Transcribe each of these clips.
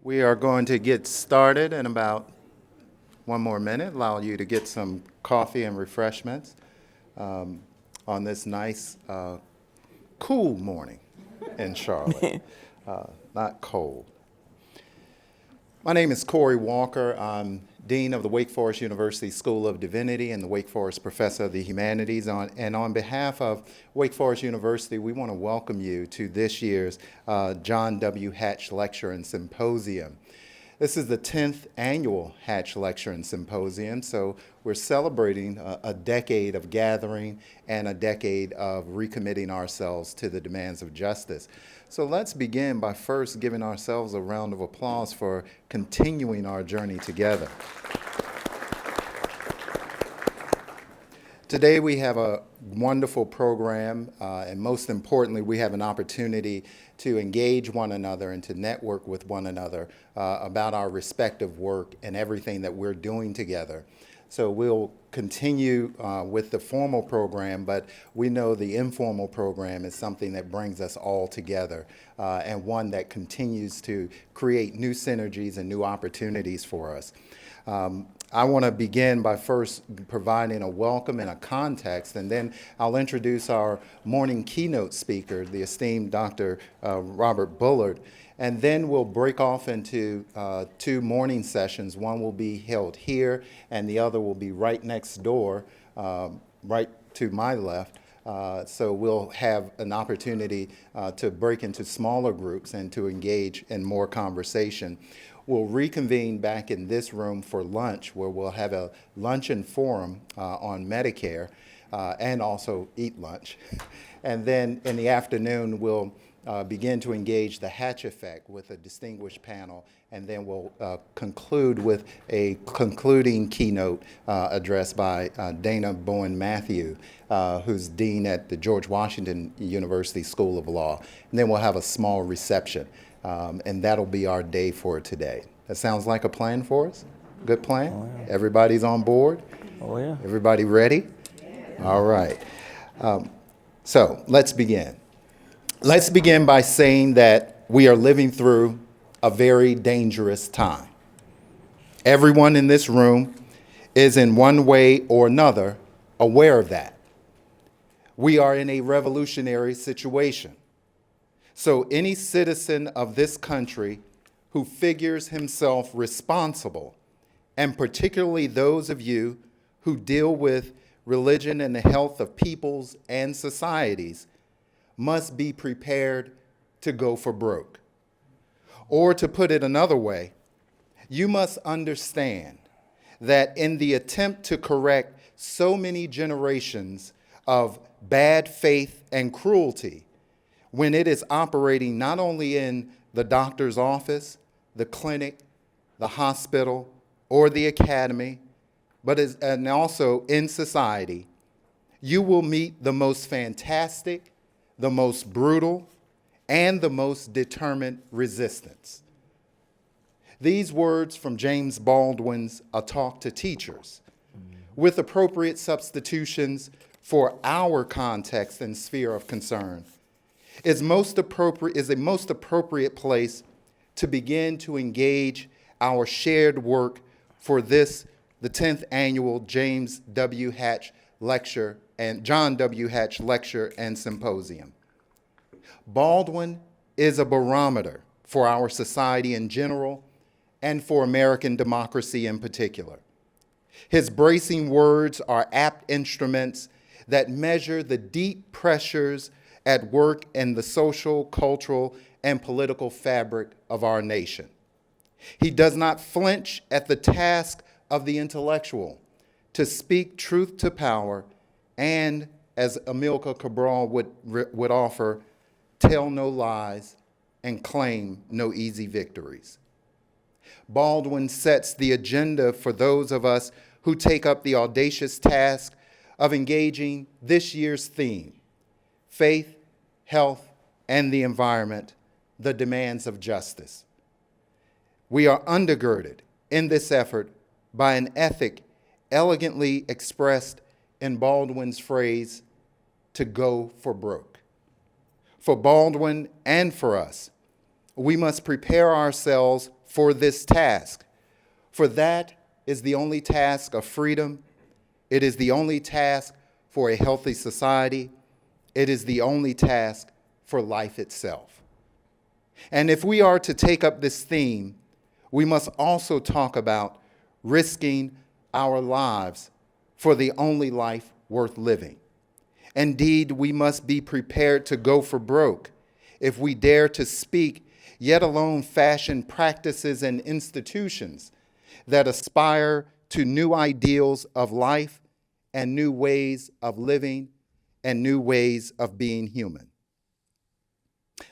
We are going to get started in about one more minute, allow you to get some coffee and refreshments on this nice, cool morning in Charlotte. Not cold. My name is Corey Walker. I'm Dean of the Wake Forest University School of Divinity and the Wake Forest Professor of the Humanities. And on behalf of Wake Forest University, we want to welcome you to this year's John W. Hatch Lecture and Symposium. This is the 10th annual Hatch Lecture and Symposium, so we're celebrating a decade of gathering and a decade of recommitting ourselves to the demands of justice. So let's begin by first giving ourselves a round of applause for continuing our journey together. Today we have a wonderful program, and most importantly, we have an opportunity to engage one another and to network with one another about our respective work and everything that we're doing together. So we'll continue with the formal program, but we know the informal program is something that brings us all together and one that continues to create new synergies and new opportunities for us. I want to begin by first providing a welcome and a context, and then I'll introduce our morning keynote speaker, the esteemed Dr. Robert Bullard, and then we'll break off into two morning sessions. One will be held here, and the other will be right next door, right to my left. So we'll have an opportunity to break into smaller groups and to engage in more conversation. We'll reconvene back in this room for lunch, where we'll have a luncheon forum on Medicare and also eat lunch. And then in the afternoon, we'll begin to engage the Hatch effect with a distinguished panel, and then we'll conclude with a concluding keynote address by Dana Bowen Matthew, who's Dean at the George Washington University School of Law. And then we'll have a small reception. And that'll be our day for today. That sounds like a plan for us? Good plan? Oh, yeah. Everybody's on board? Oh, yeah. Everybody ready? Yeah. All right. So let's begin. Let's begin by saying that we are living through a very dangerous time. Everyone in this room is in one way or another aware of that. We are in a revolutionary situation. So any citizen of this country who figures himself responsible, and particularly those of you who deal with religion and the health of peoples and societies, must be prepared to go for broke. Or to put it another way, you must understand that in the attempt to correct so many generations of bad faith and cruelty, when it is operating not only in the doctor's office, the clinic, the hospital, or the academy, but and also in society, you will meet the most fantastic, the most brutal, and the most determined resistance. These words from James Baldwin's A Talk to Teachers, with appropriate substitutions for our context and sphere of concern, is a most appropriate place to begin to engage our shared work for this, the 10th annual James W. Hatch Lecture and John W. Hatch Lecture and Symposium. Baldwin is a barometer for our society in general and for American democracy in particular. His bracing words are apt instruments that measure the deep pressures at work in the social, cultural, and political fabric of our nation. He does not flinch at the task of the intellectual to speak truth to power and, as Amilcar Cabral would offer, tell no lies and claim no easy victories. Baldwin sets the agenda for those of us who take up the audacious task of engaging this year's theme, faith, health, and the environment, the demands of justice. We are undergirded in this effort by an ethic elegantly expressed in Baldwin's phrase, to go for broke. For Baldwin and for us, we must prepare ourselves for this task, for that is the only task of freedom. It is the only task for a healthy society. It is the only task for life itself. And if we are to take up this theme, we must also talk about risking our lives for the only life worth living. Indeed, we must be prepared to go for broke if we dare to speak, yet alone fashion practices and institutions that aspire to new ideals of life and new ways of living and new ways of being human.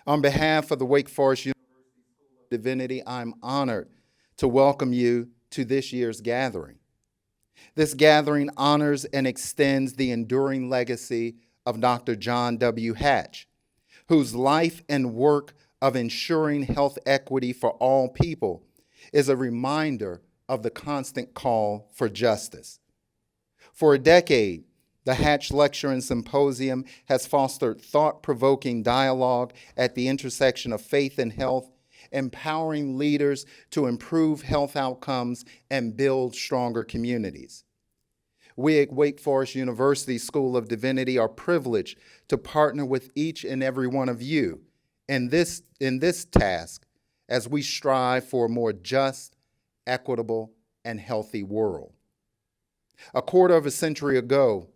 On behalf of the Wake Forest University School of Divinity, I'm honored to welcome you to this year's gathering. This gathering honors and extends the enduring legacy of Dr. John W. Hatch, whose life and work of ensuring health equity for all people is a reminder of the constant call for justice. For a decade, the Hatch Lecture and Symposium has fostered thought-provoking dialogue at the intersection of faith and health, empowering leaders to improve health outcomes and build stronger communities. We at Wake Forest University School of Divinity are privileged to partner with each and every one of you in this task as we strive for a more just, equitable, and healthy world. A quarter of a century ago,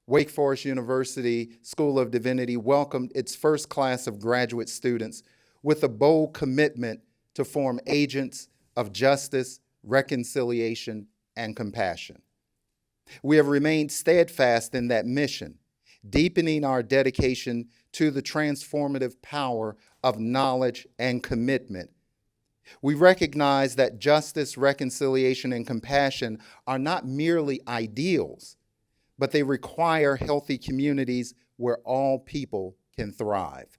Wake Forest University School of Divinity welcomed its first class of graduate students with a bold commitment to form agents of justice, reconciliation, and compassion. We have remained steadfast in that mission, deepening our dedication to the transformative power of knowledge and commitment. We recognize that justice, reconciliation, and compassion are not merely ideals, but they require healthy communities where all people can thrive.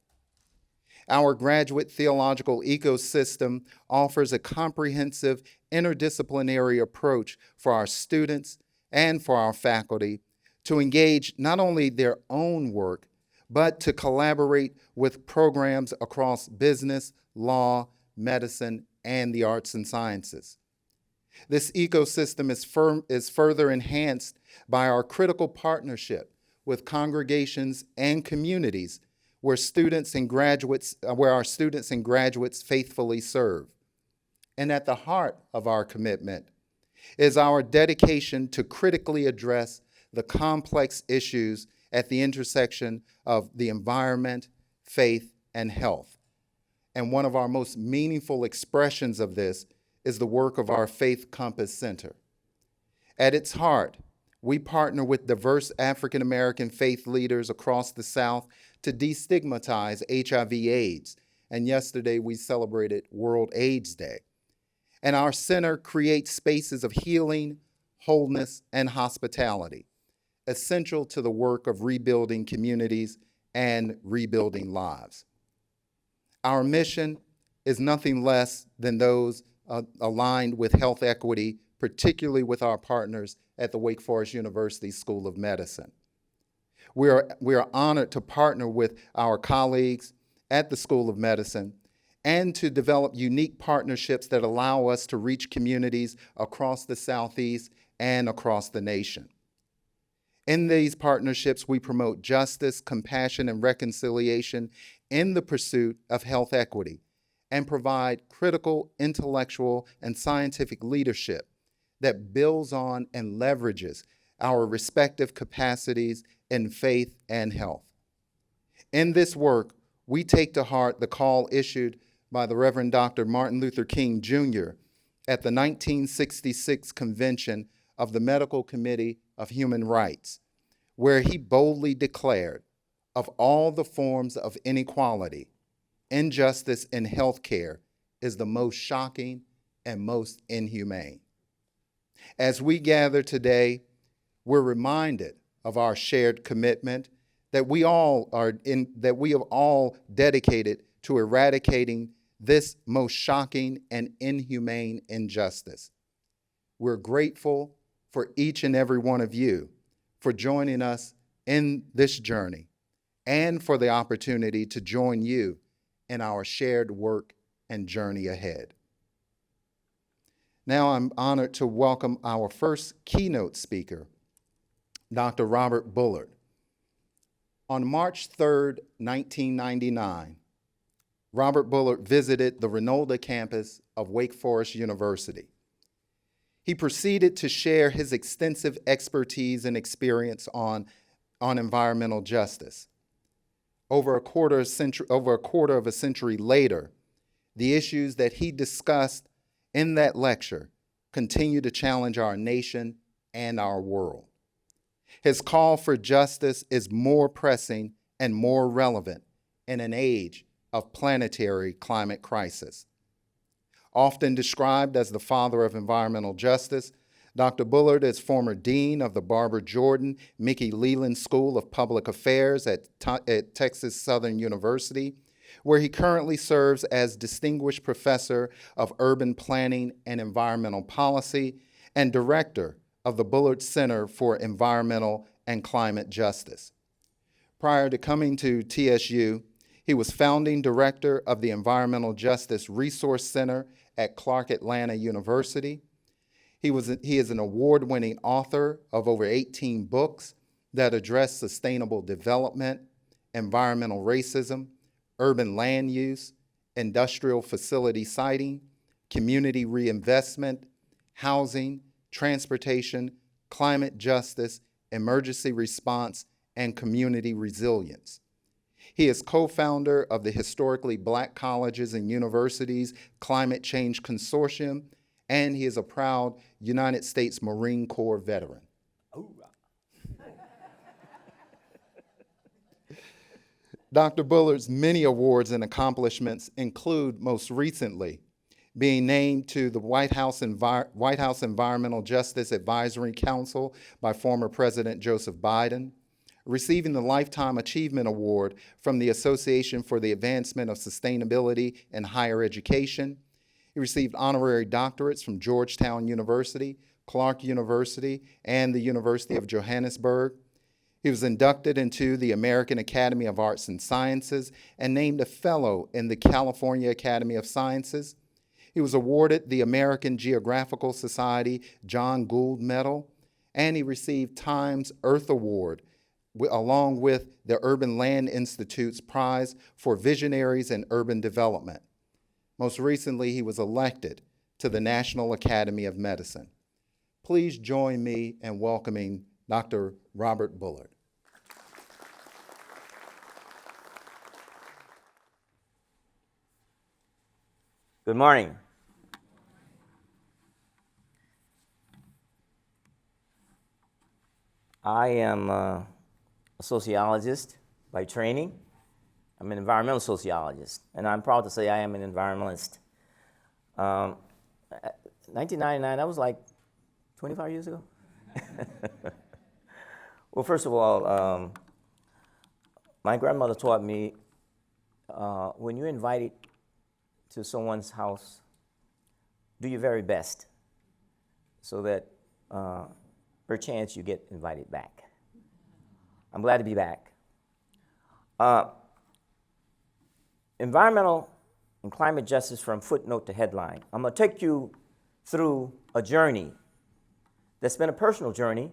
Our graduate theological ecosystem offers a comprehensive interdisciplinary approach for our students and for our faculty to engage not only their own work, but to collaborate with programs across business, law, medicine, and the arts and sciences. This ecosystem is further enhanced by our critical partnership with congregations and communities where our students and graduates faithfully serve. And at the heart of our commitment is our dedication to critically address the complex issues at the intersection of the environment, faith, and health. And one of our most meaningful expressions of this is the work of our Faith Compass Center. At its heart, we partner with diverse African American faith leaders across the South to destigmatize HIV/AIDS. And yesterday we celebrated World AIDS Day. And our center creates spaces of healing, wholeness, and hospitality, essential to the work of rebuilding communities and rebuilding lives. Our mission is nothing less than those aligned with health equity, particularly with our partners at the Wake Forest University School of Medicine. We are honored to partner with our colleagues at the School of Medicine and to develop unique partnerships that allow us to reach communities across the Southeast and across the nation. In these partnerships, we promote justice, compassion, and reconciliation in the pursuit of health equity and provide critical intellectual and scientific leadership that builds on and leverages our respective capacities in faith and health. In this work, we take to heart the call issued by the Reverend Dr. Martin Luther King Jr. at the 1966 convention of the Medical Committee of Human Rights, where he boldly declared, of all the forms of inequality, injustice in healthcare is the most shocking and most inhumane. As we gather today, we're reminded of our shared commitment that we have all dedicated to eradicating this most shocking and inhumane injustice. We're grateful for each and every one of you for joining us in this journey and for the opportunity to join you in our shared work and journey ahead. Now I'm honored to welcome our first keynote speaker, Dr. Robert Bullard. On March 3rd, 1999, Robert Bullard visited the Renolda campus of Wake Forest University. He proceeded to share his extensive expertise and experience on environmental justice. Over a quarter of a century later, the issues that he discussed in that lecture continue to challenge our nation and our world. His call for justice is more pressing and more relevant in an age of planetary climate crisis. Often described as the father of environmental justice, Dr. Bullard is former dean of the Barbara Jordan Mickey Leland School of Public Affairs at Texas Southern University, where he currently serves as distinguished professor of urban planning and environmental policy and director of the Bullard Center for Environmental and Climate Justice. Prior to coming to TSU, he was founding director of the Environmental Justice Resource Center at Clark Atlanta University. He is an award-winning author of over 18 books that address sustainable development, environmental racism, urban land use, industrial facility siting, community reinvestment, housing, transportation, climate justice, emergency response, and community resilience. He is co-founder of the Historically Black Colleges and Universities Climate Change Consortium, and he is a proud United States Marine Corps veteran. Dr. Bullard's many awards and accomplishments include, most recently, being named to the White House Environmental Justice Advisory Council by former President Joseph Biden, receiving the Lifetime Achievement Award from the Association for the Advancement of Sustainability in Higher Education. He received honorary doctorates from Georgetown University, Clark University, and the University of Johannesburg. He was inducted into the American Academy of Arts and Sciences and named a fellow in the California Academy of Sciences. He was awarded the American Geographical Society John Gould Medal, and he received Time's Earth Award, along with the Urban Land Institute's Prize for Visionaries in Urban Development. Most recently, he was elected to the National Academy of Medicine. Please join me in welcoming Dr. Robert Bullard. Good morning. I am a sociologist by training. I'm an environmental sociologist, and I'm proud to say I am an environmentalist. 1999, that was like 25 years ago? Well, first of all, my grandmother taught me when you're invited to someone's house, do your very best so that perchance you get invited back. I'm glad to be back. Environmental and climate justice from footnote to headline. I'm going to take you through a journey that's been a personal journey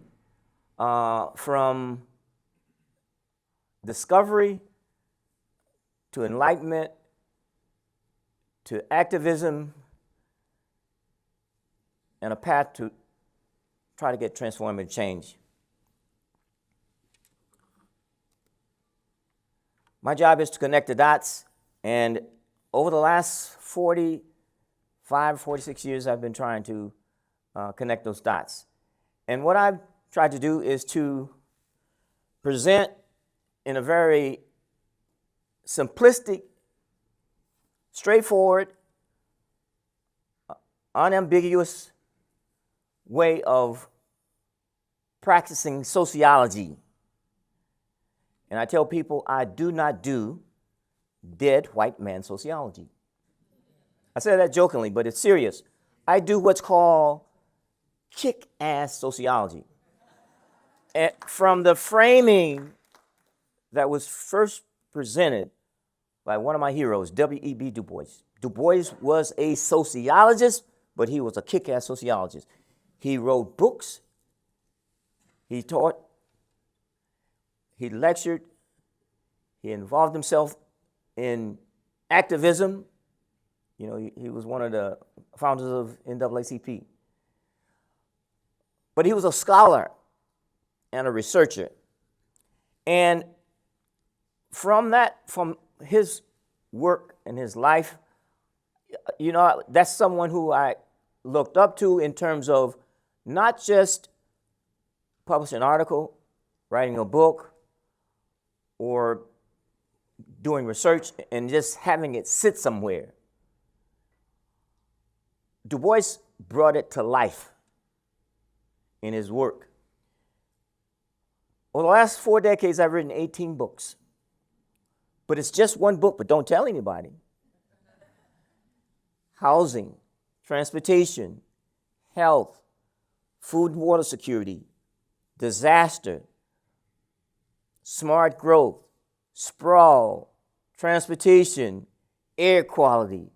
from discovery to enlightenment to activism and a path to try to get transformative change. My job is to connect the dots, and over the last 46 years, I've been trying to connect those dots. And what I've tried to do is to present in a very simplistic, straightforward, unambiguous way of practicing sociology. And I tell people I do not do dead white man sociology. I say that jokingly, but it's serious. I do what's called kick-ass sociology. And from the framing that was first presented by one of my heroes, W.E.B. Du Bois. Du Bois was a sociologist but he was a kick-ass sociologist. He wrote books, he taught, he lectured, he involved himself in activism. You know, he was one of the founders of NAACP. But he was a scholar and a researcher. And from his work and his life, you know, that's someone who I looked up to in terms of not just publishing an article, writing a book, or doing research and just having it sit somewhere. Du Bois brought it to life in his work. Over the last 4 decades, I've written 18 books. But it's just one book, but don't tell anybody. Housing, transportation, health, food and water security, disaster, smart growth, sprawl, transportation, air quality,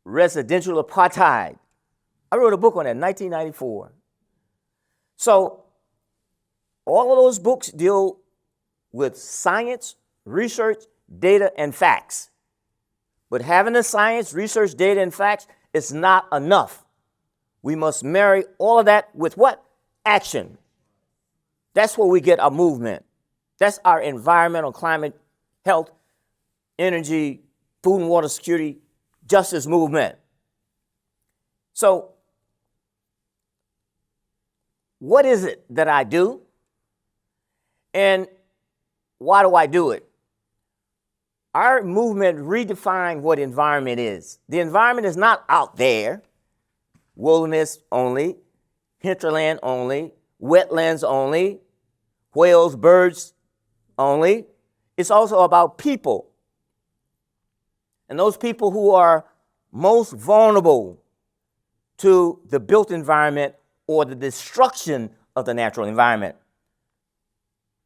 residential apartheid. I wrote a book on that in 1994. So all of those books deal with science, research, data, and facts. But having the science, research, data, and facts is not enough. We must marry all of that with what? Action. That's where we get our movement. That's our environmental, climate, health, energy, food and water security, justice movement. So, what is it that I do? And why do I do it? Our movement redefined what environment is. The environment is not out there, wilderness only, hinterland only, wetlands only, whales, birds only. It's also about people. And those people who are most vulnerable to the built environment or the destruction of the natural environment.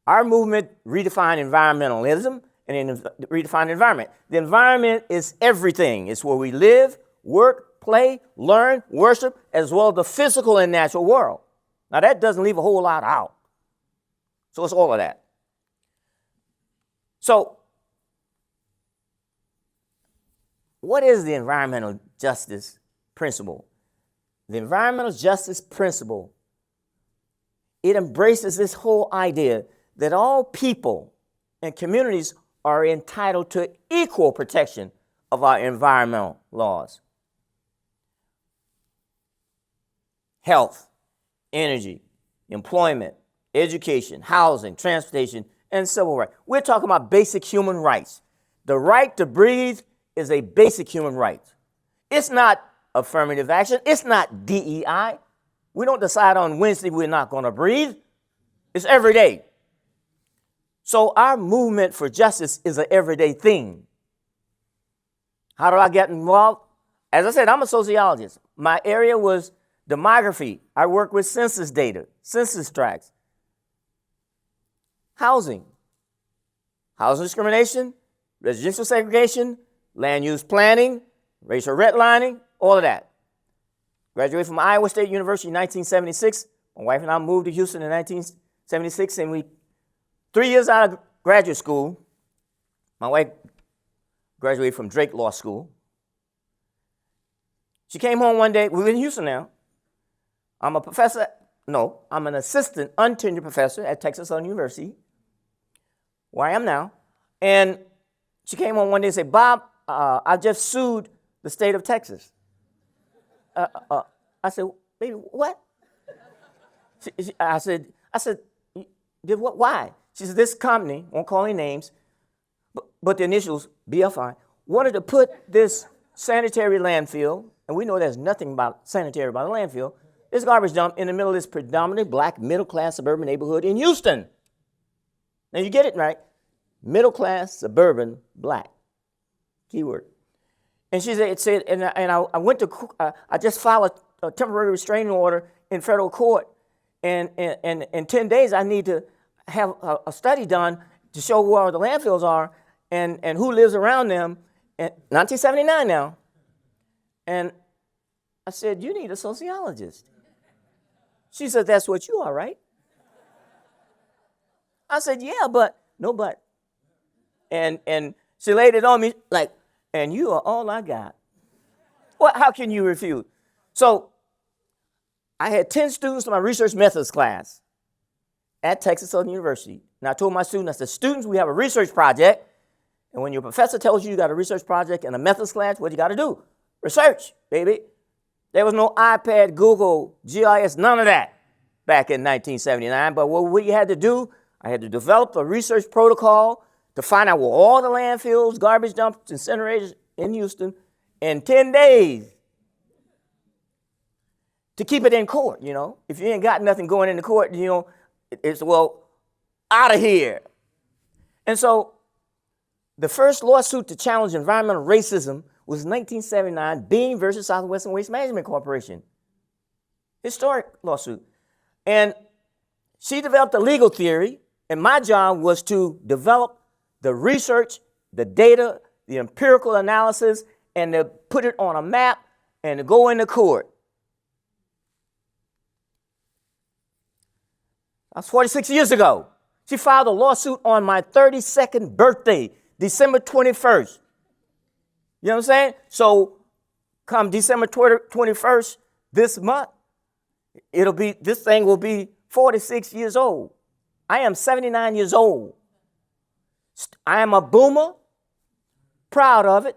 Our movement redefined environmentalism and redefined environment. The environment is everything. It's where we live, work, play, learn, worship, as well as the physical and natural world. Now that doesn't leave a whole lot out. So it's all of that. So what is the environmental justice principle? The environmental justice principle, it embraces this whole idea that all people and communities are entitled to equal protection of our environmental laws. Health, energy, employment, education, housing, transportation, and civil rights. We're talking about basic human rights. The right to breathe is a basic human right. It's not affirmative action. It's not DEI. We don't decide on Wednesday we're not going to breathe. It's every day. So our movement for justice is an everyday thing. How do I get involved? As I said, I'm a sociologist. My area was demography. I work with census data, census tracts. Housing discrimination, residential segregation, land use planning, racial redlining, all of that. Graduated from Iowa State University in 1976. My wife and I moved to Houston in 1976, and 3 years out of graduate school, my wife graduated from Drake Law School. She came home one day. We're in Houston now. I'm an assistant untenured professor at Texas Southern University, where I am now. And she came home one day and said, Bob, I just sued the state of Texas. I said, baby, what? I said, did what? Why? She said, this company, won't call any names, but the initials, BFI, wanted to put this sanitary landfill, and we know there's nothing about sanitary about a landfill, this garbage dump in the middle of this predominantly black middle-class suburban neighborhood in Houston. Now you get it right. Middle-class, suburban, black. Keyword. And she said, I went to, I just filed a temporary restraining order in federal court, and in 10 days I need to have a study done to show where the landfills are and who lives around them. And 1979 now. And I said, you need a sociologist. She said, that's what you are, right? I said, yeah, but, no but. And she laid it on me like, and you are all I got. Well, how can you refuse? So I had 10 students in my research methods class at Texas Southern University. And I told my students, I said, students, we have a research project. And when your professor tells you you got a research project in a methods class, what you got to do? Research, baby. There was no iPad, Google, GIS, none of that back in 1979. But what we had to do, I had to develop a research protocol to find out where all the landfills, garbage dumps, incinerators in Houston in 10 days to keep it in court, you know. If you ain't got nothing going into court, you know, it's, well, out of here. And so the first lawsuit to challenge environmental racism was 1979, Bean versus Southwestern Waste Management Corporation. Historic lawsuit. And she developed a legal theory, and my job was to develop the research, the data, the empirical analysis, and to put it on a map and to go into court. That's 46 years ago. She filed a lawsuit on my 32nd birthday, December 21st. You know what I'm saying? So come December 21st this month, this thing will be 46 years old. I am 79 years old. I am a boomer, proud of it,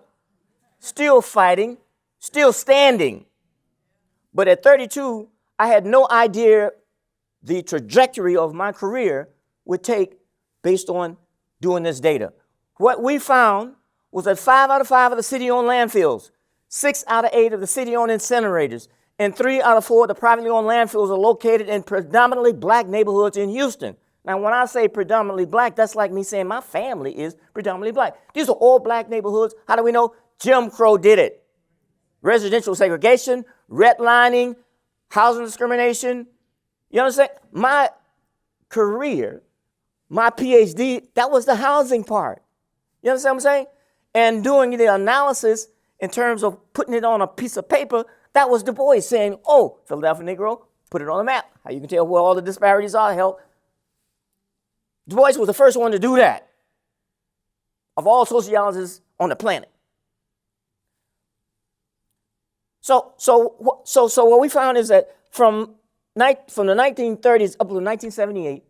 still fighting, still standing. But at 32, I had no idea the trajectory of my career would take based on doing this data. What we found was that 5 out of 5 of the city-owned landfills, 6 out of 8 of the city-owned incinerators, and 3 out of 4 of the privately owned landfills are located in predominantly black neighborhoods in Houston. Now, when I say predominantly black, that's like me saying my family is predominantly black. These are all black neighborhoods. How do we know? Jim Crow did it. Residential segregation, redlining, housing discrimination. You understand? My career, my PhD, that was the housing part. You understand what I'm saying? And doing the analysis in terms of putting it on a piece of paper, that was Du Bois saying, oh, Philadelphia Negro, put it on the map. How you can tell where all the disparities are, hell. Du Bois was the first one to do that of all sociologists on the planet. So what we found is that from the 1930s up to 1978,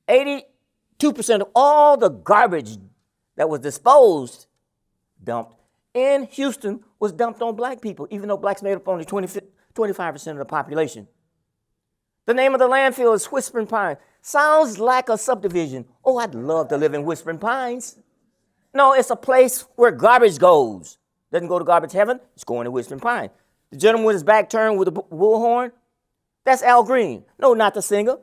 82% of all the garbage that was disposed, dumped in Houston was dumped on black people, even though blacks made up only 25% of the population. The name of the landfill is Whispering Pines. Sounds like a subdivision. Oh, I'd love to live in Whispering Pines. No, it's a place where garbage goes. Doesn't go to garbage heaven, it's going to Whispering Pines. The gentleman with his back turned with a bullhorn, that's Al Green. No, not the singer.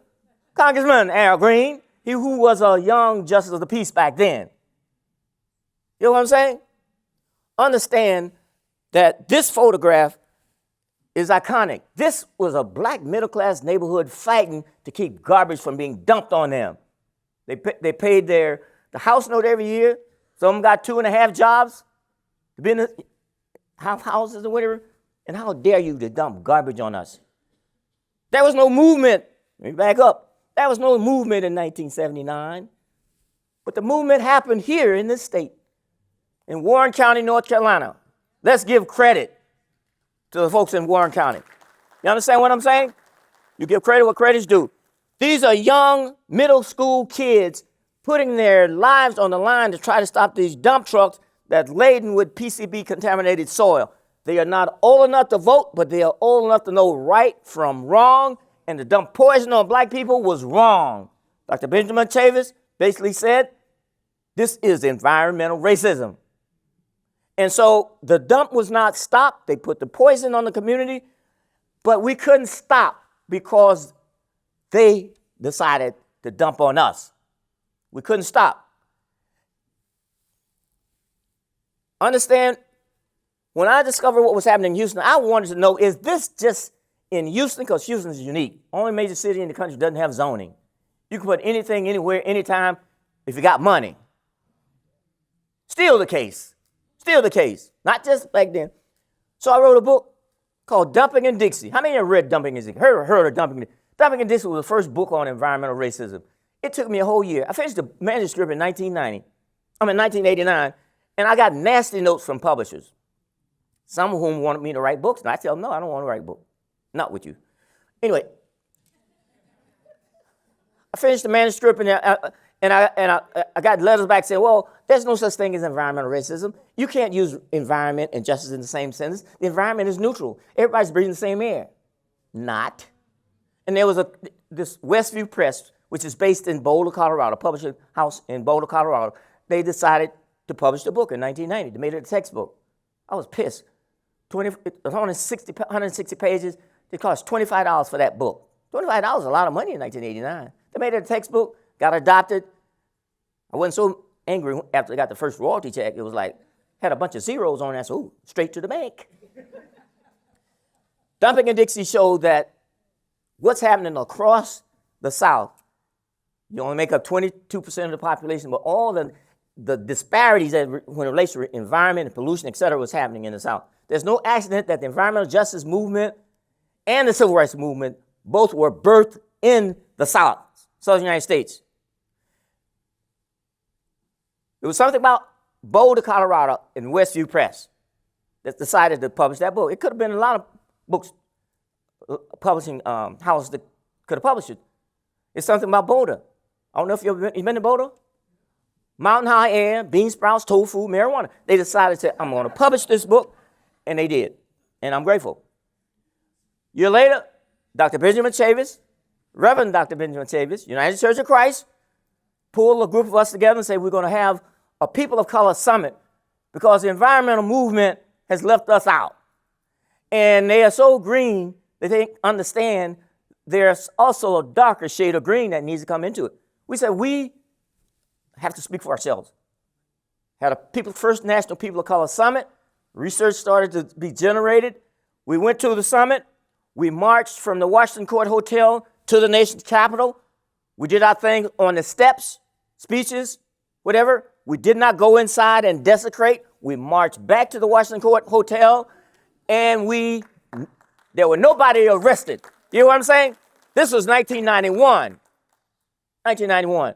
Congressman Al Green, he who was a young justice of the peace back then. You know what I'm saying? Understand that this photograph is iconic. This was a black middle-class neighborhood fighting to keep garbage from being dumped on them. They paid the house note every year. Some of them got 2.5 jobs to be in the houses or whatever. And how dare you to dump garbage on us? There was no movement. Let me back up. There was no movement in 1979. But the movement happened here in this state, in Warren County, North Carolina. Let's give credit to the folks in Warren County. You understand what I'm saying? You give credit what credit's due. These are young middle school kids putting their lives on the line to try to stop these dump trucks that's laden with PCB contaminated soil. They are not old enough to vote, but they are old enough to know right from wrong, and to dump poison on black people was wrong. Dr. Benjamin Chavis basically said, this is environmental racism. And so the dump was not stopped. They put the poison on the community, but we couldn't stop because they decided to dump on us. We couldn't stop. Understand, when I discovered what was happening in Houston, I wanted to know, is this just in Houston? Because Houston is unique. Only major city in the country doesn't have zoning. You can put anything, anywhere, anytime, if you got money. Still the case. Still the case. Not just back then. So I wrote a book called Dumping in Dixie. How many have read Dumping in Dixie? Heard of Dumping in Dixie? Dumping in Dixie was the first book on environmental racism. It took me a whole year. I finished the manuscript in 1989, and I got nasty notes from publishers, some of whom wanted me to write books, and I tell them, no, I don't want to write a book. Not with you. Anyway, I finished the manuscript, and I got letters back saying, well, there's no such thing as environmental racism. You can't use environment and justice in the same sentence. The environment is neutral. Everybody's breathing the same air. Not. And there was this Westview Press, which is based in Boulder, Colorado, a publishing house in Boulder, Colorado. They decided to publish the book in 1990. They made it a textbook. I was pissed. 160 pages. It cost $25 for that book. $25 is a lot of money in 1989. They made it a textbook, got adopted. I wasn't so angry after I got the first royalty check. It was like, had a bunch of zeros on it. So, ooh, straight to the bank. Dumping in Dixie showed that what's happening across the South, you only make up 22% of the population, but all the disparities that when it relates to environment and pollution, et cetera, was happening in the South. There's no accident that the environmental justice movement and the civil rights movement both were birthed in the South, Southern United States. It was something about Boulder, Colorado, and Westview Press that decided to publish that book. It could have been a lot of books, publishing houses that could have published it. It's something about Boulder. I don't know if you've been to Boulder. Mountain high air, bean sprouts, tofu, marijuana. They decided to say, I'm going to publish this book, and they did. And I'm grateful. A year later, Dr. Benjamin Chavis, Reverend Dr. Benjamin Chavis, United Church of Christ, pulled a group of us together and said, we're going to have a People of Color Summit because the environmental movement has left us out. And they are so green that they understand there's also a darker shade of green that needs to come into it. We said, we have to speak for ourselves. Had a first National People of Color Summit. Research started to be generated. We went to the summit. We marched from the Washington Court Hotel to the nation's capital. We did our thing on the steps, speeches, whatever. We did not go inside and desecrate. We marched back to the Washington Court Hotel, and there were nobody arrested. You know what I'm saying? This was 1991. 1991.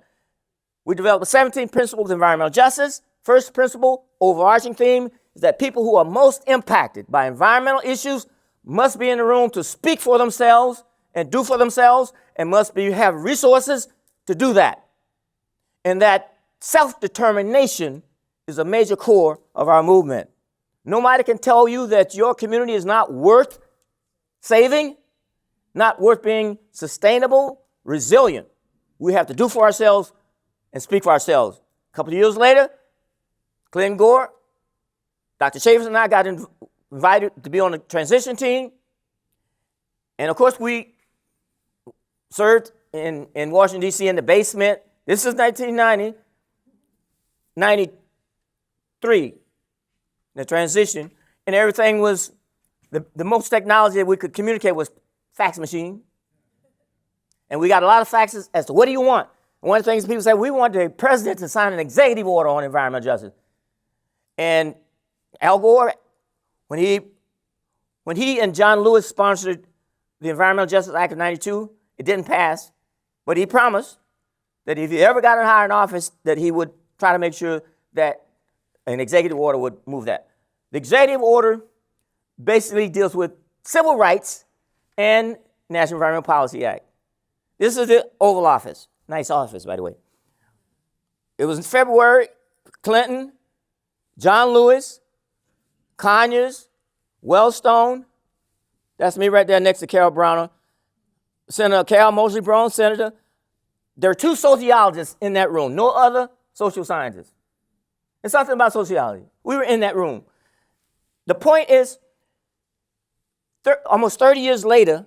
We developed the 17 principles of environmental justice. First principle, overarching theme, is that people who are most impacted by environmental issues must be in the room to speak for themselves and do for themselves, and must have resources to do that. And that self-determination is a major core of our movement. Nobody can tell you that your community is not worth saving, not worth being sustainable, resilient. We have to do for ourselves and speak for ourselves. A couple of years later, Glenn Gore, Dr. Chavis and I got invited to be on the transition team. And of course, we served in Washington, D.C. in the basement. This is 1990, 93, the transition. And everything was, the most technology that we could communicate was fax machine. And we got a lot of faxes as to what do you want? And one of the things people say, we want the president to sign an executive order on environmental justice. And Al Gore, when he and John Lewis sponsored the Environmental Justice Act of 92, it didn't pass, but he promised that if he ever got higher in office, that he would try to make sure that an executive order would move that. The executive order basically deals with civil rights and National Environmental Policy Act. This is the Oval Office. Nice office, by the way. It was in February. Clinton, John Lewis, Conyers, Wellstone. That's me right there next to Carol Browner. Senator Carol Moseley Braun, Senator. There are two sociologists in that room, no other social scientists. It's something about sociology. We were in that room. The point is, almost 30 years later,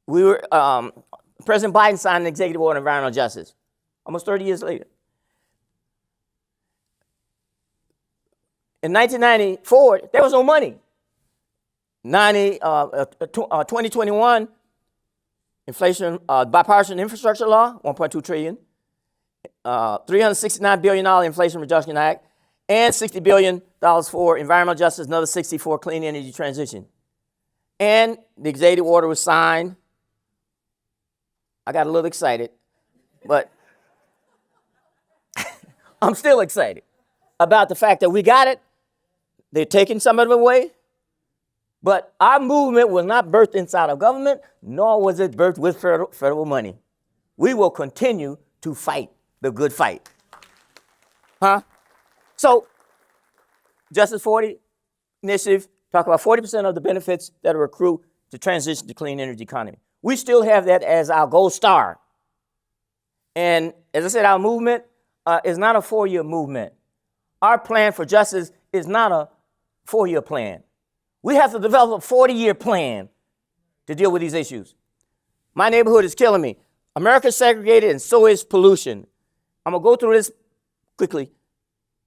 President Biden signed an executive order on environmental justice. Almost 30 years later. In 1994, there was no money. 2021, inflation, bipartisan infrastructure law, $1.2 trillion, $369 billion Inflation Reduction Act, and $60 billion for environmental justice, another 60 for clean energy transition. And the executive order was signed. I got a little excited, but I'm still excited about the fact that we got it. They're taking some of it away. But our movement was not birthed inside of government, nor was it birthed with federal money. We will continue to fight the good fight. So, Justice 40 initiative, talk about 40% of the benefits that are accrued to transition to clean energy economy. We still have that as our gold star. And as I said, our movement is not a 4-year movement. Our plan for justice is not a 4-year plan. We have to develop a 40-year plan to deal with these issues. My neighborhood is killing me. America's segregated and so is pollution. I'm going to go through this quickly.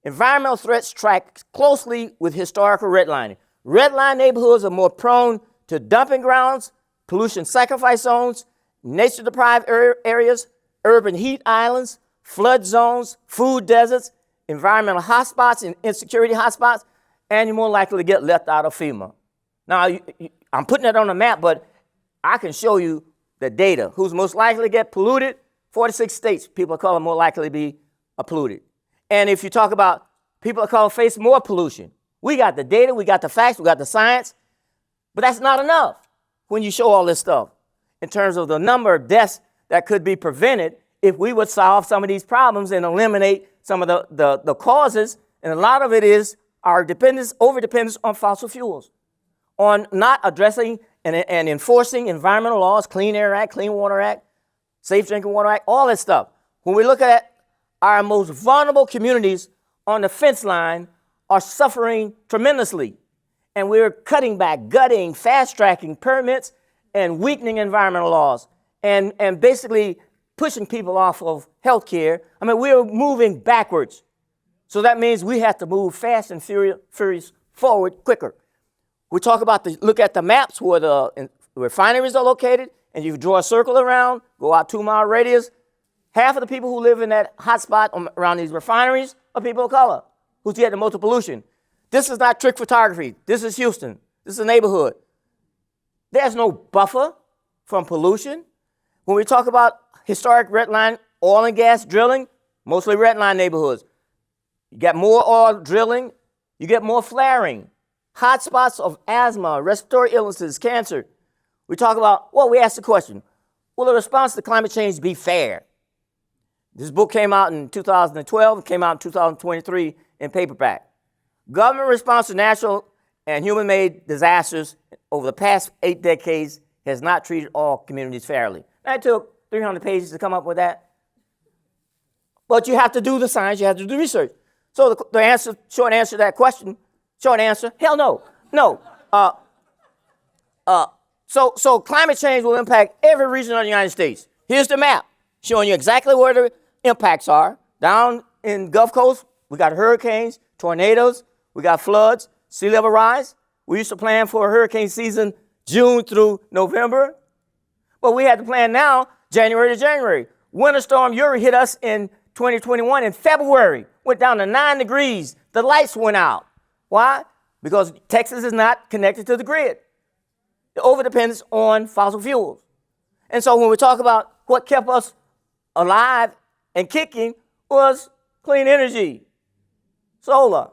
Environmental threats track closely with historical redlining. Redline neighborhoods are more prone to dumping grounds, pollution sacrifice zones, nature-deprived areas, urban heat islands, flood zones, food deserts, environmental hotspots and insecurity hotspots, and you're more likely to get left out of FEMA. Now, I'm putting that on the map, but I can show you the data. Who's most likely to get polluted? 46 states, people of color more likely to be polluted. And if you talk about people of color face more pollution, we got the data, we got the facts, we got the science, but that's not enough when you show all this stuff in terms of the number of deaths that could be prevented if we would solve some of these problems and eliminate some of the causes. And a lot of it is our over-dependence on fossil fuels, on not addressing and enforcing environmental laws, Clean Air Act, Clean Water Act, Safe Drinking Water Act, all that stuff. When we look at our most vulnerable communities on the fence line are suffering tremendously. And we're cutting back, gutting, fast-tracking permits, and weakening environmental laws, and basically pushing people off of health care. I mean, we're moving backwards. So that means we have to move fast and furious forward quicker. We talk about look at the maps where the refineries are located, and you draw a circle around, go out 2-mile radius. Half of the people who live in that hot spot around these refineries are people of color who's getting the most pollution. This is not trick photography. This is Houston. This is a neighborhood. There's no buffer from pollution. When we talk about historic redline oil and gas drilling, mostly redline neighborhoods. You get more oil drilling, you get more flaring, hot spots of asthma, respiratory illnesses, cancer. We talk about, we ask the question, will the response to climate change be fair? This book came out in 2012, came out in 2023 in paperback. Government response to natural and human-made disasters over the past 8 decades has not treated all communities fairly. That took 300 pages to come up with that. But you have to do the science, you have to do the research. So the short answer to that question, short answer, hell no. No. So climate change will impact every region of the United States. Here's the map showing you exactly where the impacts are. Down in Gulf Coast, we got hurricanes, tornadoes, we got floods, sea level rise. We used to plan for a hurricane season June through November, but we had to plan now January to January. Winter Storm Uri hit us in 2021 in February, went down to 9 degrees. The lights went out. Why? Because Texas is not connected to the grid. The overdependence on fossil fuels. And so when we talk about what kept us alive and kicking was clean energy, solar,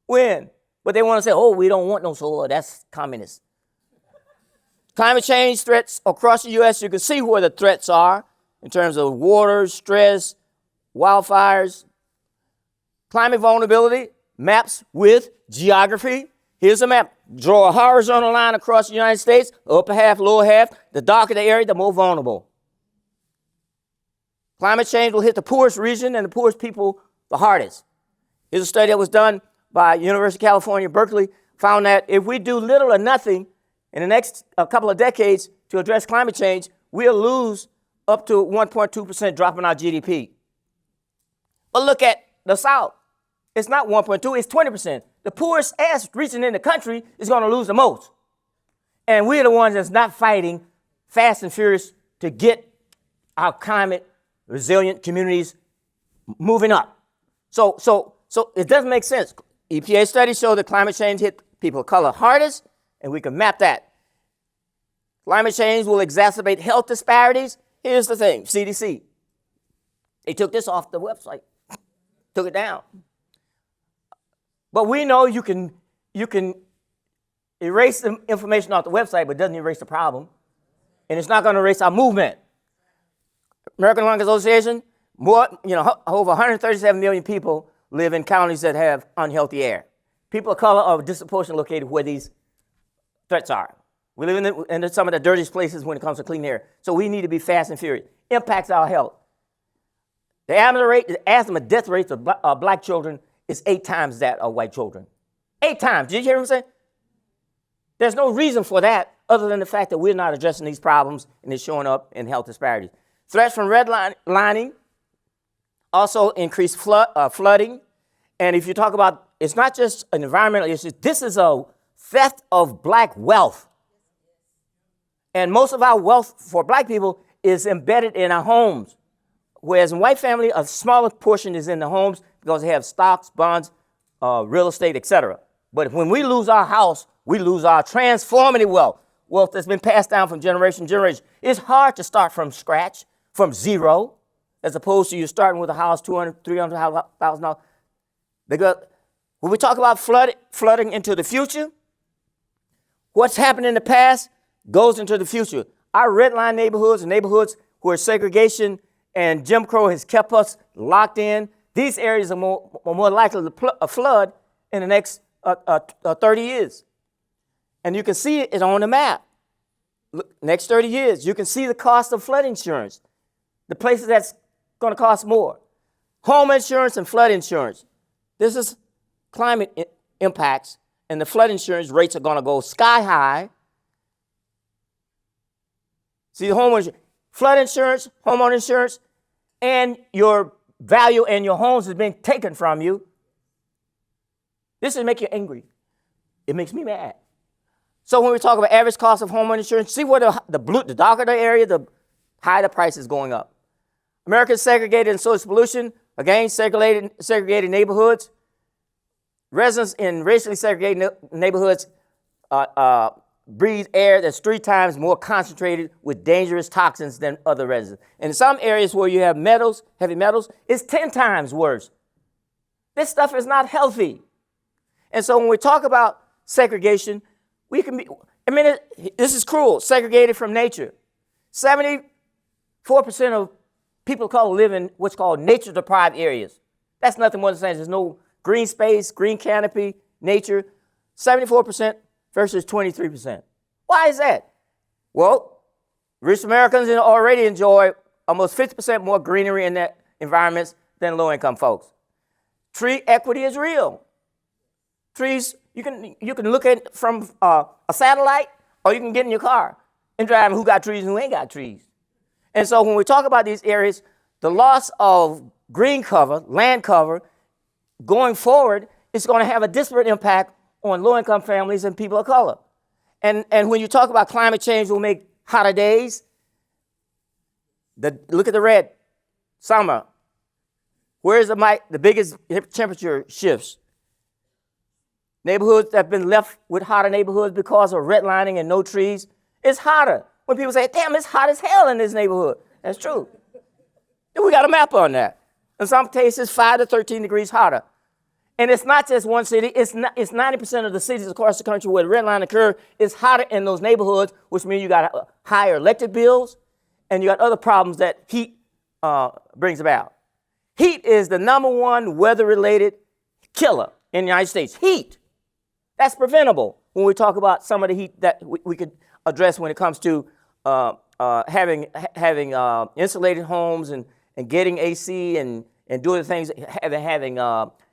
wind. But they want to say, we don't want no solar, that's communist. Climate change threats across the U.S., you can see where the threats are in terms of water, stress, wildfires. Climate vulnerability, maps with geography. Here's a map. Draw a horizontal line across the United States, upper half, lower half. The darker the area, the more vulnerable. Climate change will hit the poorest region and the poorest people the hardest. Here's a study that was done by University of California, Berkeley, found that if we do little or nothing in the next couple of decades to address climate change, we'll lose up to 1.2% drop in our GDP. But look at the South. It's not 1.2, it's 20%. The poorest ass region in the country is going to lose the most. And we're the ones that's not fighting fast and furious to get our climate resilient communities moving up. So So it doesn't make sense. EPA studies show that climate change hit people of color hardest, and we can map that. Climate change will exacerbate health disparities. Here's the thing, CDC. They took this off the website, took it down. But we know you can erase the information off the website, but it doesn't erase the problem. And it's not going to erase our movement. American Lung Association, over 137 million people live in counties that have unhealthy air. People of color are disproportionately located where these threats are. We live in some of the dirtiest places when it comes to clean air. So we need to be fast and furious. Impacts our health. The asthma death rate of black children is 8 times that of white children. 8 times. Did you hear what I'm saying? There's no reason for that other than the fact that we're not addressing these problems and it's showing up in health disparities. Threats from redlining also increase flooding. And if you talk about, it's not just an environmental issue, this is a theft of black wealth. And most of our wealth for black people is embedded in our homes. Whereas in white family, a smaller portion is in the homes because they have stocks, bonds, real estate, etc. But when we lose our house, we lose our transformative wealth that's been passed down from generation to generation. It's hard to start from scratch, from zero, as opposed to you starting with a house, $200,000, $300,000. Because when we talk about flooding into the future, what's happened in the past goes into the future. Our red line neighborhoods and neighborhoods where segregation and Jim Crow has kept us locked in, these areas are more likely to flood in the next 30 years. And you can see it on the map. Look, next 30 years, you can see the cost of flood insurance, the places that's going to cost more. Home insurance and flood insurance. This is climate impacts, and the flood insurance rates are going to go sky high. See, the flood insurance, homeowner insurance, and your value in your homes is being taken from you. This will make you angry. It makes me mad. So when we talk about average cost of homeowner insurance, see where the darker the area, the higher the price is going up. America's segregated and source pollution, again, segregated neighborhoods. Residents in racially segregated neighborhoods breathe air that's 3 times more concentrated with dangerous toxins than other residents. In some areas where you have metals, heavy metals, it's 10 times worse. This stuff is not healthy. And so when we talk about segregation, this is cruel, segregated from nature. 74% of people of color live in what's called nature-deprived areas. That's nothing more than saying there's no green space, green canopy, nature. 74% versus 23%. Why is that? Well, rich Americans already enjoy almost 50% more greenery in their environments than low-income folks. Tree equity is real. Trees, you can look at from a satellite, or you can get in your car and drive who got trees and who ain't got trees. And so when we talk about these areas, the loss of green cover, land cover, going forward, is going to have a disparate impact on low-income families and people of color. And when you talk about climate change will make hotter days, look at the red, summer. Where's the biggest temperature shifts? Neighborhoods that have been left with hotter neighborhoods because of redlining and no trees, it's hotter. When people say, damn, it's hot as hell in this neighborhood. That's true. And we got a map on that. In some cases, 5 to 13 degrees hotter. And it's not just one city. It's 90% of the cities across the country where the red line occurs is hotter in those neighborhoods, which means you got higher electric bills and you got other problems that heat brings about. Heat is the #1 weather-related killer in the United States. Heat. That's preventable when we talk about some of the heat that we could address when it comes to having insulated homes and getting AC and doing the things, having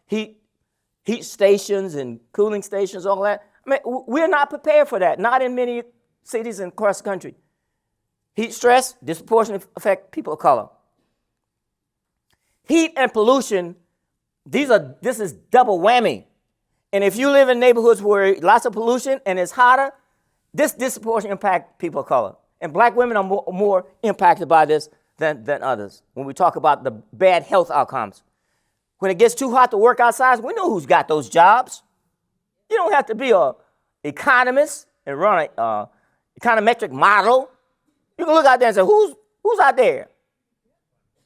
heat stations and cooling stations, all that. I mean, we're not prepared for that, not in many cities and across the country. Heat stress disproportionately affect people of color. Heat and pollution, this is double whammy. And if you live in neighborhoods where lots of pollution and it's hotter, this disproportionately impacts people of color. And black women are more impacted by this than others when we talk about the bad health outcomes. When it gets too hot to work outside, we know who's got those jobs. You don't have to be an economist and run a econometric model. You can look out there and say, who's out there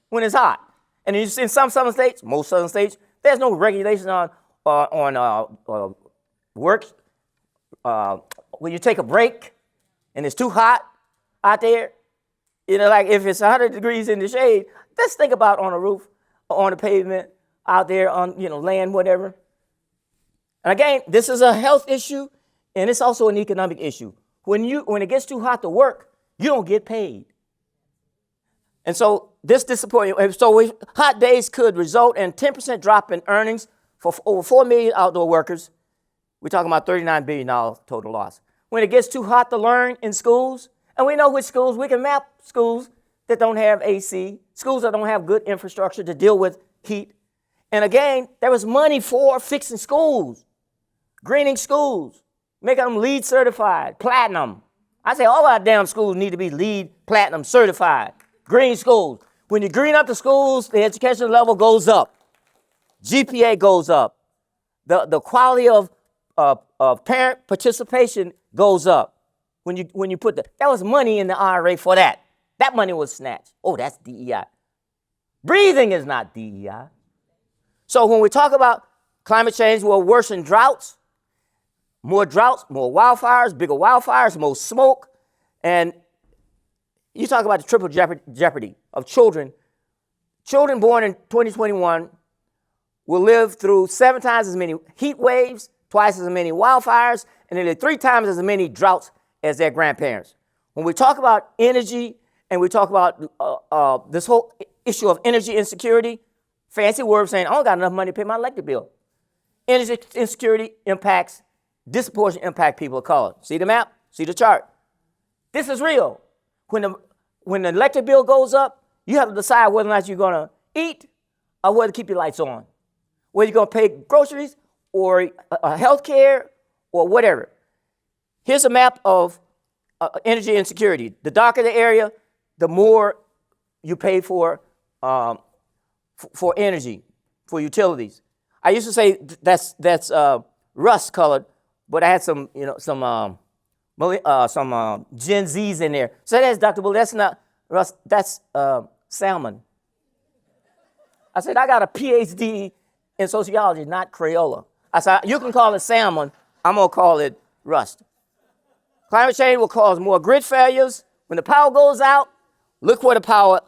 when it's hot? And in some southern states, most southern states, there's no regulation on work. When you take a break and it's too hot out there, like if it's 100 degrees in the shade, let's think about on a roof, on the pavement, out there on land, whatever. And again, this is a health issue, and it's also an economic issue. When it gets too hot to work, you don't get paid. And so this disappointment. So hot days could result in 10% drop in earnings for over 4 million outdoor workers. We're talking about $39 billion total loss. When it gets too hot to learn in schools, and we know which schools, we can map schools that don't have AC, schools that don't have good infrastructure to deal with heat. And again, there was money for fixing schools, greening schools, making them LEED certified, platinum. I say all our damn schools need to be LEED, platinum certified, green schools. When you green up the schools, the education level goes up. GPA goes up. The quality of parent participation goes up. When you put that was money in the IRA for that. That money was snatched. Oh, that's DEI. Breathing is not DEI. So when we talk about climate change, will worsen droughts, more wildfires, bigger wildfires, more smoke, and you talk about the triple jeopardy of children. Children born in 2021 will live through 7 times as many heat waves, twice as many wildfires, and nearly 3 times as many droughts as their grandparents. When we talk about energy and we talk about this whole issue of energy insecurity, fancy word saying, I don't got enough money to pay my electric bill. Energy insecurity disproportionately impact people of color. See the map? See the chart? This is real. When the electric bill goes up, you have to decide whether or not you're going to eat or whether to keep your lights on. Whether you're going to pay groceries or health care or whatever. Here's a map of energy insecurity. The darker the area, the more you pay for energy, for utilities. I used to say that's rust colored, but I had some Gen Zs in there. So that's Dr. Bullard, that's not rust, that's salmon. I said, I got a PhD in sociology, not Crayola. I said, you can call it salmon, I'm gonna call it rust. Climate change will cause more grid failures. When the power goes out, look where the power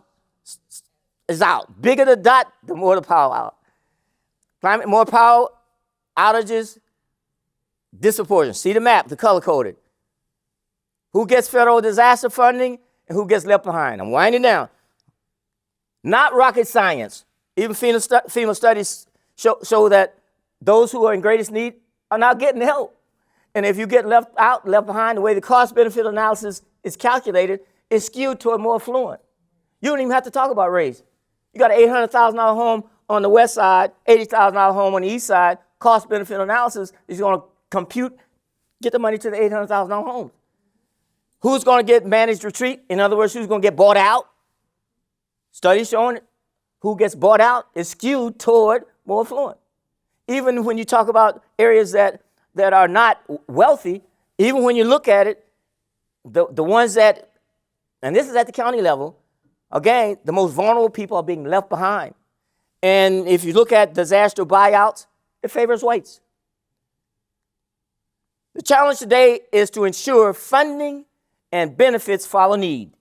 is out. Bigger the dot, the more the power out. More power outages, disproportion. See the map, the color-coded. Who gets federal disaster funding and who gets left behind? I'm winding down. Not rocket science. Even FEMA studies show that those who are in greatest need are not getting help. And if you get left behind, the way the cost-benefit analysis is calculated is skewed toward more affluent. You don't even have to talk about race. You got an $800,000 home on the west side, $80,000 home on the east side. Cost-benefit analysis is going to get the money to the $800,000 home. Who's going to get managed retreat? In other words, who's going to get bought out? Studies showing who gets bought out is skewed toward more affluent. Even when you talk about areas that are not wealthy, even when you look at it, the ones that, and this is at the county level, again, the most vulnerable people are being left behind. And if you look at disaster buyouts, it favors whites. The challenge today is to ensure funding and benefits follow need,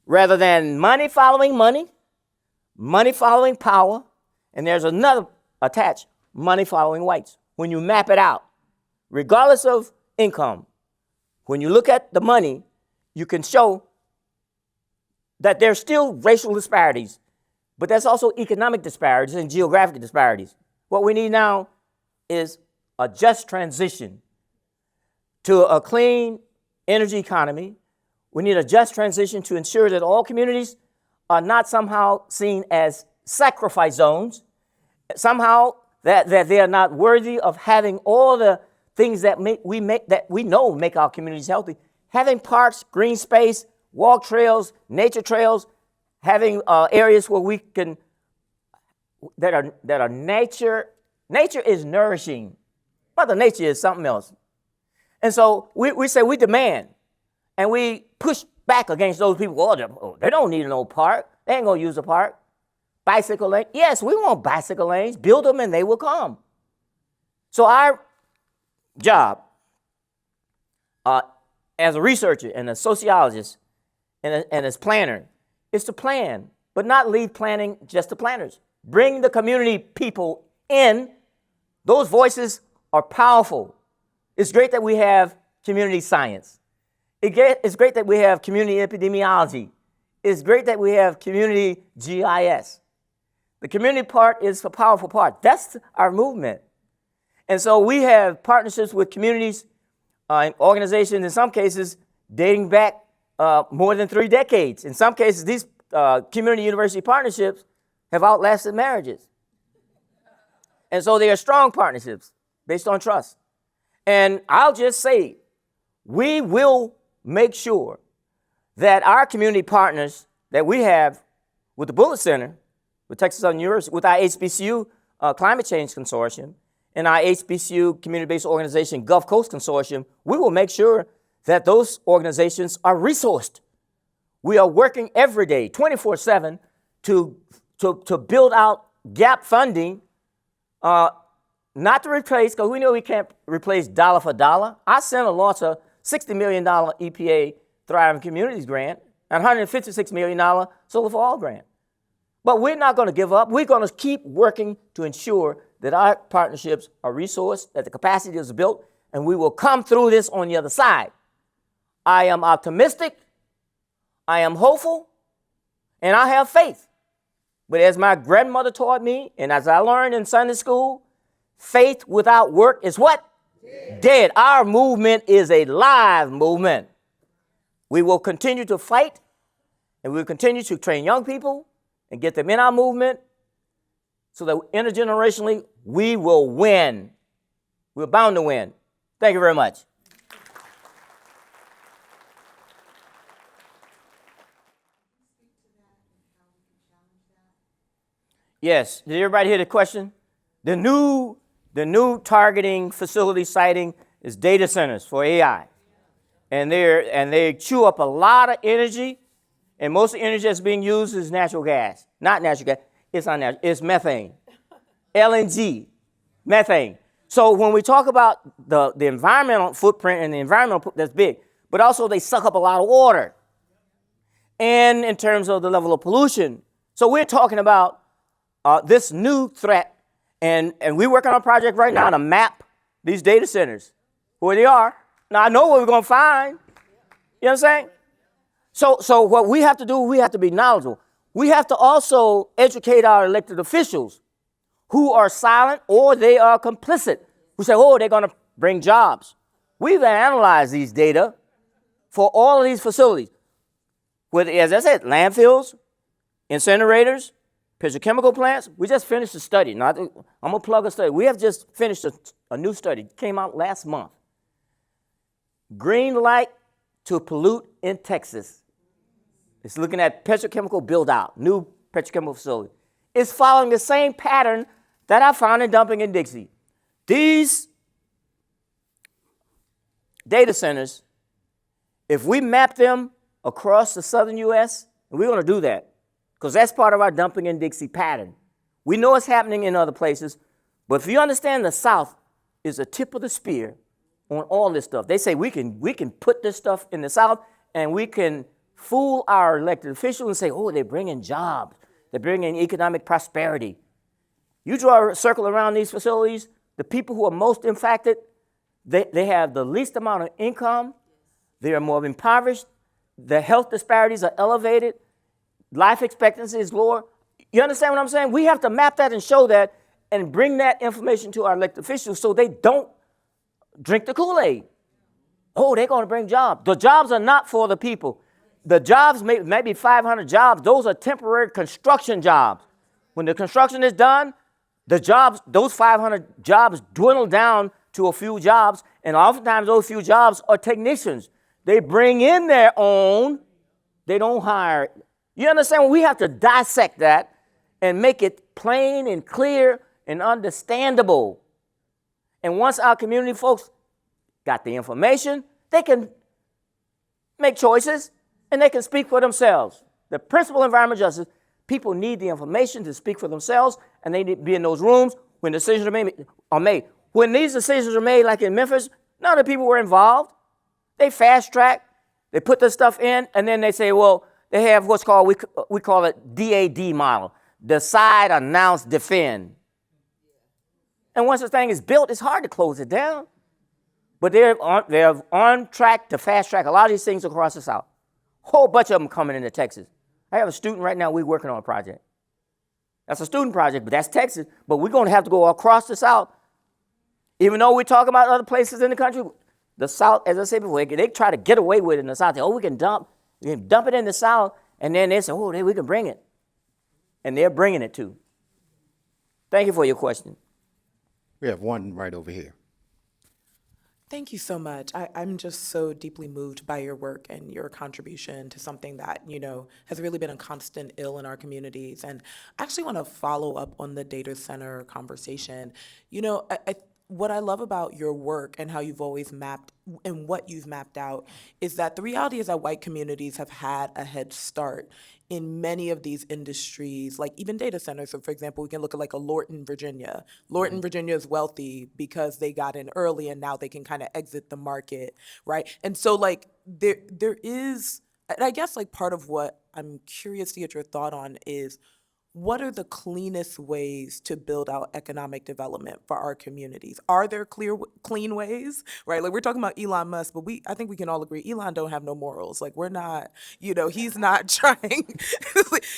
rather than money following money, money following power, and there's another attached, money following whites. When you map it out, regardless of income, when you look at the money, you can show that there's still racial disparities, but there's also economic disparities and geographic disparities. What we need now is a just transition to a clean energy economy. We need a just transition to ensure that all communities are not somehow seen as sacrifice zones, somehow that they are not worthy of having all the things that we know make our communities healthy. Having parks, green space, walk trails, nature trails, having areas where we can that are nature. Nature is nourishing. Mother Nature is something else. And so we say we demand, and we push back against those people. Oh, they don't need no park. They ain't going to use a park. Bicycle lane. Yes, we want bicycle lanes. Build them and they will come. So our job as a researcher and a sociologist and as planner is to plan, but not leave planning just to planners. Bring the community people in. Those voices are powerful. It's great that we have community science. It's great that we have community epidemiology. It's great that we have community GIS. The community part is a powerful part. That's our movement. And so we have partnerships with communities and organizations, in some cases, dating back more than 3 decades. In some cases, these community university partnerships have outlasted marriages. And so they are strong partnerships based on trust. And I'll just say, we will make sure that our community partners that we have with the Bullard Center, with Texas Southern University, with our HBCU Climate Change Consortium, and our HBCU Community-Based Organization Gulf Coast Consortium, we will make sure that those organizations are resourced. We are working every day, 24/7, to build out gap funding, not to replace, because we know we can't replace dollar for dollar. Our center launched a $60 million EPA Thriving Communities grant and $156 million Solar for All grant. But we're not going to give up. We're going to keep working to ensure that our partnerships are resourced, that the capacity is built, and we will come through this on the other side. I am optimistic, I am hopeful, and I have faith. But as my grandmother taught me, and as I learned in Sunday school, faith without work is what? Dead. Our movement is a live movement. We will continue to fight, and we will continue to train young people and get them in our movement so that intergenerationally we will win. We're bound to win. Thank you very much. Yes. Did everybody hear the question? The new targeting facility siting is data centers for AI. And they chew up a lot of energy, and most of the energy that's being used is natural gas. Not natural gas, it's not natural, it's methane. LNG, methane. So when we talk about the environmental footprint and the environmental, that's big, but also they suck up a lot of water. And in terms of the level of pollution. So we're talking about this new threat, and we're working on a project right now to map these data centers, where they are. Now, I know what we're going to find. You know what I'm saying? So what we have to do, we have to be knowledgeable. We have to also educate our elected officials who are silent or they are complicit, who say, oh, they're going to bring jobs. We've analyzed these data for all of these facilities, with, as I said, landfills, incinerators, petrochemical plants. We just finished a study. Now, I'm going to plug a study. We have just finished a new study. It came out last month. Green light to pollute in Texas. It's looking at petrochemical build-out, new petrochemical facility. It's following the same pattern that I found in dumping in Dixie. These data centers, if we map them across the southern U.S., and we're going to do that, because that's part of our dumping in Dixie pattern. We know it's happening in other places, but if you understand the South is the tip of the spear on all this stuff. They say we can put this stuff in the South and we can fool our elected officials and say, oh, they're bringing jobs. They're bringing economic prosperity. You draw a circle around these facilities, the people who are most impacted, they have the least amount of income. They are more impoverished. The health disparities are elevated. Life expectancy is lower. You understand what I'm saying? We have to map that and show that and bring that information to our elected officials so they don't drink the Kool-Aid. Oh, they're going to bring jobs. The jobs are not for the people. The jobs, maybe 500 jobs, those are temporary construction jobs. When the construction is done, the jobs, those 500 jobs dwindle down to a few jobs, and oftentimes those few jobs are technicians. They bring in their own, they don't hire. You understand? We have to dissect that and make it plain and clear and understandable. And once our community folks got the information, they can make choices and they can speak for themselves. The principle of environmental justice, people need the information to speak for themselves, and they need to be in those rooms when decisions are made. When these decisions are made, like in Memphis, none of the people were involved. They fast track, they put the stuff in, and then they say, well, they have what's called, we call it DAD model, decide, announce, defend. And once the thing is built, it's hard to close it down. But they're on track to fast track a lot of these things across the South. Whole bunch of them coming into Texas. I have a student right now, we're working on a project. That's a student project, but that's Texas. But we're going to have to go across the South. Even though we talk about other places in the country, the South, as I said before, they try to get away with it in the South. We can dump it in the South, and then they say, we can bring it. And they're bringing it too. Thank you for your question. We have one right over here. Thank you so much. I'm just so deeply moved by your work and your contribution to something that, has really been a constant ill in our communities. And I actually want to follow up on the data center conversation. What I love about your work and how you've always mapped and what you've mapped out is that the reality is that white communities have had a head start in many of these industries, like even data centers. So for example, we can look at like a Lorton, Virginia. Lorton, Virginia is wealthy because they got in early and now they can kind of exit the market, right? And so like there is, and I guess like part of what I'm curious to get your thought on is, what are the cleanest ways to build out economic development for our communities? Are there clean ways, right? Like we're talking about Elon Musk, but I think we can all agree Elon don't have no morals. Like we're not, he's not trying.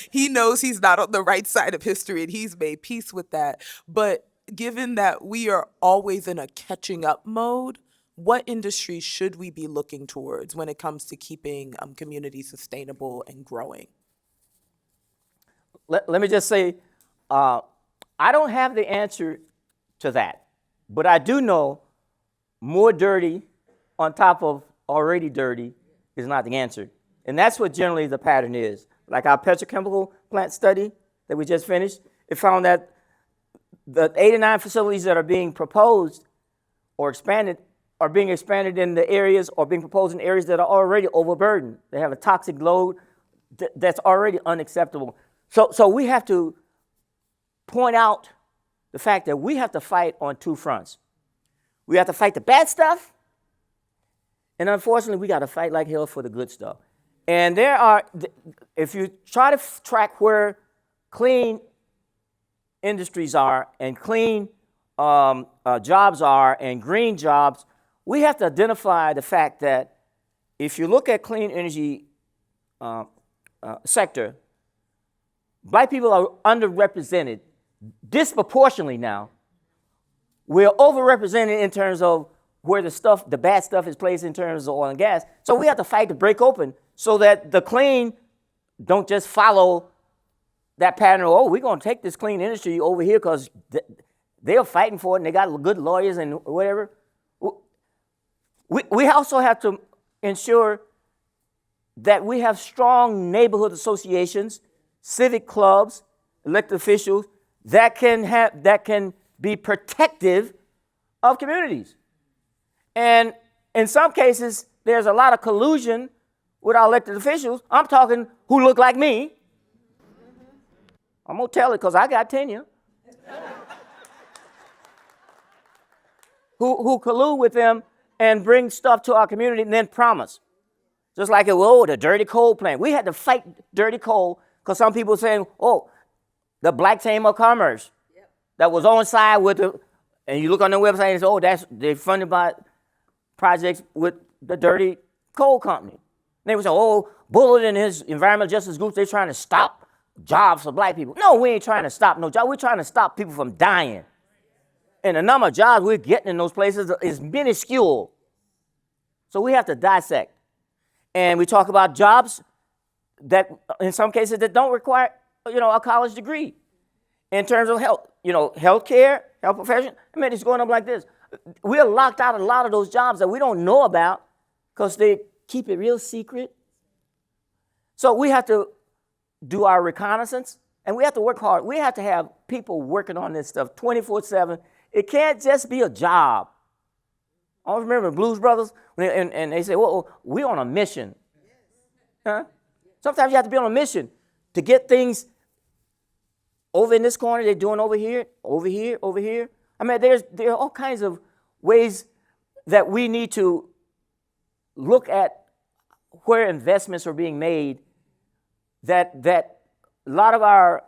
He knows he's not on the right side of history and he's made peace with that. But given that we are always in a catching up mode, what industries should we be looking towards when it comes to keeping communities sustainable and growing? Let me just say, I don't have the answer to that, but I do know more dirty on top of already dirty is not the answer. And that's what generally the pattern is. Like our petrochemical plant study that we just finished, it found that the 89 facilities that are being proposed or expanded are being expanded in the areas or being proposed in areas that are already overburdened. They have a toxic load that's already unacceptable. So we have to point out the fact that we have to fight on two fronts. We have to fight the bad stuff, and unfortunately, we got to fight like hell for the good stuff. And if you try to track where clean industries are and clean jobs are and green jobs, we have to identify the fact that if you look at clean energy sector, Black people are underrepresented disproportionately now. We're overrepresented in terms of where the bad stuff is placed in terms of oil and gas. So we have to fight to break open so that the clean don't just follow that pattern of, we're going to take this clean industry over here because they're fighting for it and they got good lawyers and whatever. We also have to ensure that we have strong neighborhood associations, civic clubs, elected officials that can be protective of communities. And in some cases, there's a lot of collusion with our elected officials. I'm talking who look like me. I'm gonna tell it because I got tenure. who collude with them and bring stuff to our community and then promise. Just like the dirty coal plant. We had to fight dirty coal because some people saying, the Black Chamber of Commerce that was on side with and you look on their website and say, they're funded by projects with the dirty coal company. And they would say, Bullard and his environmental justice groups, they're trying to stop jobs for Black people. No, we ain't trying to stop no jobs. We're trying to stop people from dying. And the number of jobs we're getting in those places is minuscule. So we have to dissect. And we talk about jobs that, in some cases, that don't require, a college degree. In terms of health, healthcare, health profession, it's going up like this. We're locked out of a lot of those jobs that we don't know about because they keep it real secret. So we have to do our reconnaissance And we have to work hard. We have to have people working on this stuff 24/7. It can't just be a job. I always remember the Blues Brothers, and they say, well, we're on a mission. Huh? Sometimes you have to be on a mission to get things over in this corner, they're doing over here, over here, over here. I mean, there are all kinds of ways that we need to look at where investments are being made that a lot of our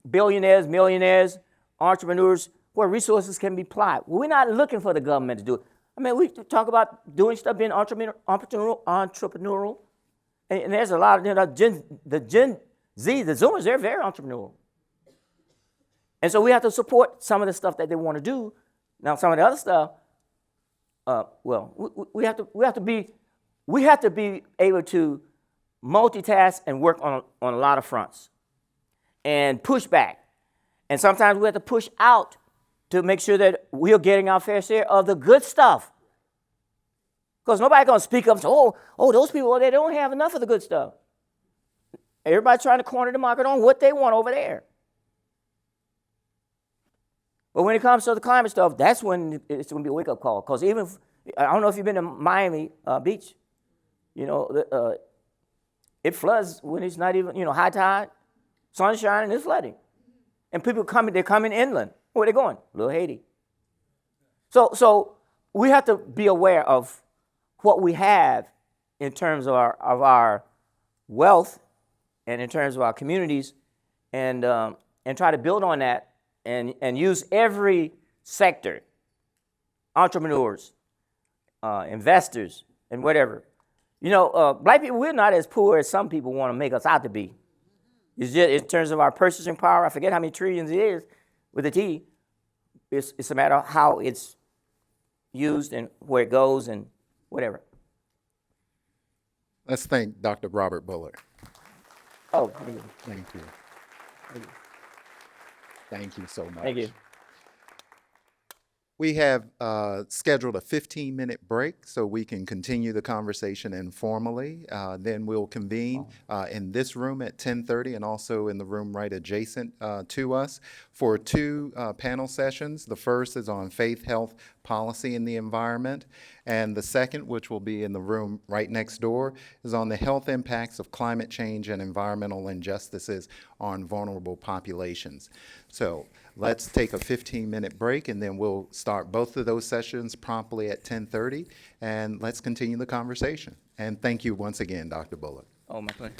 billionaires, millionaires, entrepreneurs, where resources can be applied. We're not looking for the government to do it. I mean, we talk about doing stuff, being entrepreneurial. And there's a lot of, the Gen Z, the Zoomers, they're very entrepreneurial. And so we have to support some of the stuff that they want to do. Now, some of the other stuff, we have to be able to multitask and work on a lot of fronts and push back. And sometimes we have to push out to make sure that we're getting our fair share of the good stuff. Because nobody's going to speak up and say, oh, those people, they don't have enough of the good stuff. Everybody's trying to corner the market on what they want over there. But when it comes to the climate stuff, that's when it's going to be a wake-up call. Because even, I don't know if you've been to Miami Beach, it floods when it's not even, high tide, sun shining, it's flooding. And people they're coming inland. Where are they going? Little Haiti. So we have to be aware of what we have in terms of our wealth and in terms of our communities, and try to build on that and use every sector, entrepreneurs, investors, and whatever. Black people, we're not as poor as some people want to make us out to be. It's just in terms of our purchasing power. I forget how many trillions it is with a T. It's a matter of how it's used and where it goes and whatever. Let's thank Dr. Robert Bullard. Oh, Thank you. Thank you so much. thank you. We have scheduled a 15-minute break so we can continue the conversation informally. Then we'll convene in this room at 10:30 and also in the room right adjacent to us for two panel sessions. The first is on faith, health, policy, and the environment. And the second, which will be in the room right next door, is on the health impacts of climate change and environmental injustices on vulnerable populations. So let's take a 15-minute break, and then we'll start both of those sessions promptly at 10:30, and let's continue the conversation. And thank you once again, Dr. Bullard. Oh, my pleasure.